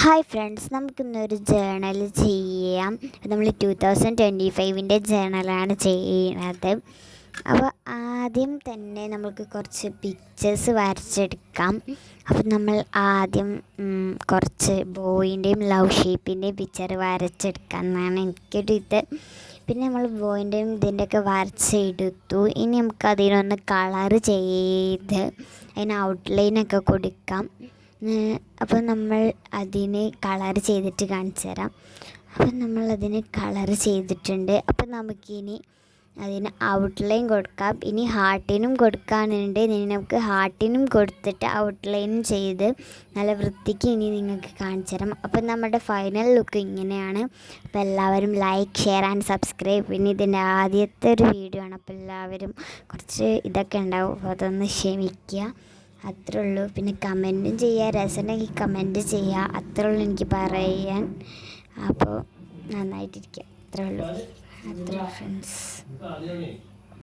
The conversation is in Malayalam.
ഹായ് ഫ്രണ്ട്സ്, നമുക്കിന്നൊരു ജേണൽ ചെയ്യാം. നമ്മൾ 2025 ജേണലാണ് ചെയ്യുന്നത്. അപ്പോൾ ആദ്യം തന്നെ നമുക്ക് കുറച്ച് പിക്ചേഴ്സ് വരച്ചെടുക്കാം. അപ്പം നമ്മൾ ആദ്യം കുറച്ച് ബോയിൻ്റെയും ലവ് ഷേപ്പിൻ്റെയും പിക്ചർ വരച്ചെടുക്കാം എന്നാണ് എനിക്കൊരു ഇത്. പിന്നെ നമ്മൾ ബോയിൻ്റെയും ഇതിൻ്റെയൊക്കെ വരച്ചെടുത്തു. ഇനി നമുക്ക് അതിനൊന്ന് കളർ ചെയ്ത് അതിന് ഔട്ട്ലൈനൊക്കെ കൊടുക്കാം. അപ്പോൾ നമ്മൾ അതിന് കളർ ചെയ്തിട്ട് കാണിച്ചു തരാം. അപ്പം നമ്മളതിന് കളർ ചെയ്തിട്ടുണ്ട്. അപ്പം നമുക്കിനി അതിന് ഔട്ട്ലൈൻ കൊടുക്കാം. ഇനി ഹാർട്ടിനും കൊടുക്കാനുണ്ട്. ഇനി നമുക്ക് ഹാർട്ടിനും കൊടുത്തിട്ട് ഔട്ട്ലൈനും ചെയ്ത് നല്ല വൃത്തിക്ക് ഇനി നിങ്ങൾക്ക് കാണിച്ചു തരാം. അപ്പം നമ്മുടെ ഫൈനൽ ലുക്ക് ഇങ്ങനെയാണ്. അപ്പോൾ എല്ലാവരും ലൈക്ക്, ഷെയർ ആൻഡ് സബ്സ്ക്രൈബ്. പിന്നെ ഇതിൻ്റെ ആദ്യത്തെ ഒരു വീഡിയോ ആണ്. അപ്പോൾ എല്ലാവരും കുറച്ച് ഇതൊക്കെ ഉണ്ടാവും, അപ്പോൾ അതൊന്ന് ക്ഷമിക്കുക. അത്രേ ഉള്ളൂ. പിന്നെ കമൻറ്റും ചെയ്യുക, രസമുണ്ടെങ്കിൽ കമൻറ്റ് ചെയ്യുക. അത്രേ ഉള്ളൂ എനിക്ക് പറയാൻ. അപ്പോൾ നന്നായിട്ടിരിക്കുക. അത്രേ ഉള്ളൂ. അത്രേ ഫ്രണ്ട്സ്.